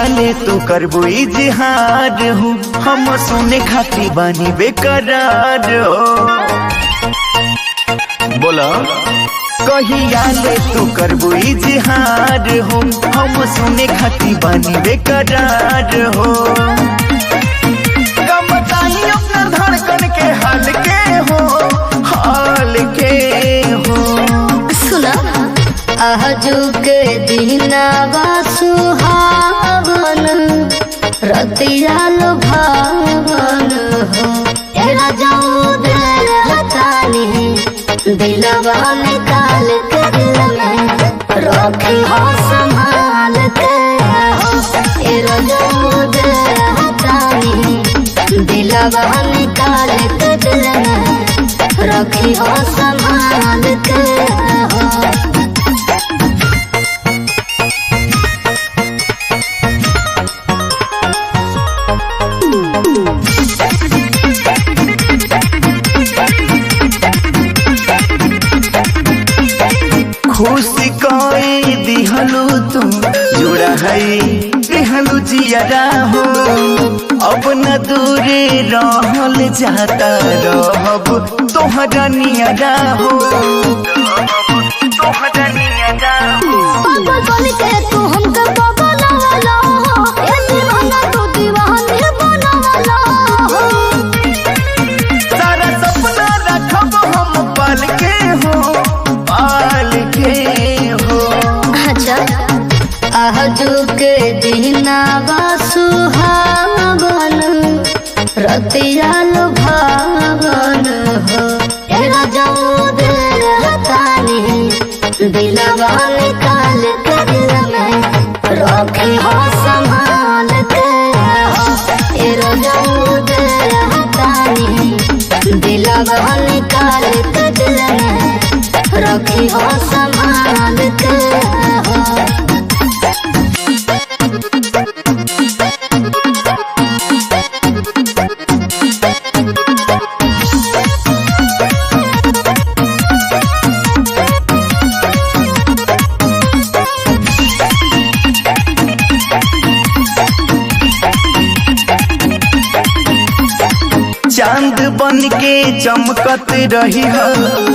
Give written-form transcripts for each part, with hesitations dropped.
ले तू करबू इजहार हूँ हम सुने खाती बानी बेकरार हो। बोला कहिया ले तू करबू इजहार हूँ हम सुने खाती बानी बेकरार हो। बताई अपना धड़कन के हाल के हो सुना आजू के दिनावा सुहावन रतिया लुभावन हो। एरा जाऊ दिलतानी दिलवा निकाल के दिल में रखी हो संभाल के हो। एरा जाऊ दिलतानी दिलवा निकाल के दिल में रखी हो संभाल के हो। खुशी कोई दिहलू तू जुड़ा है दिहलू जियारा हो। अब न दूरे रहल जाता रहब तोहरा नियरा हो। तोहरा नियरा पागल के तू हमके बगलवाला हो। ए दीवाना तू दीवानी बनवाला हो। सारा सपना रखब हम पाल के हो अच्छा आजू के दिनावा सुहावन रतिया लुभावन हो। एरा जाऊ दिलतानी दिलवा निकाल के दिल में रखी हो संभाल के हो। एरा जाऊ दिलतानी दिलवा निकाल के दिल में रखी हो संभाल के हो। चांद बन के चमकत रही हो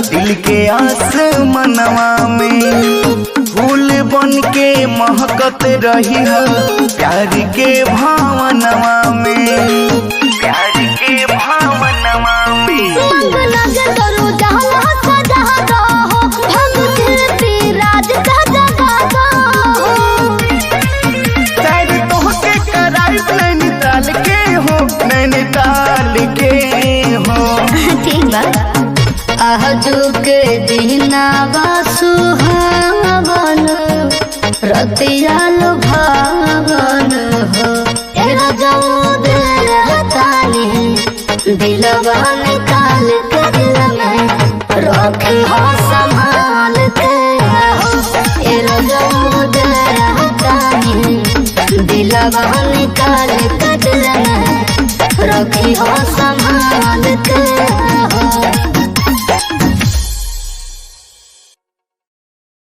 दिल के आसमानवा में। फूल बन के महकत रही हो प्यार के भावनवा में। प्यार के भावनवा में नैनीताल के हो नैनीताल के हो। आजू के दिनावा सुहावन रतिया लुभावन हो। एरा जाऊ दिलतानी दिलवा निकाल के दिल में रखी हो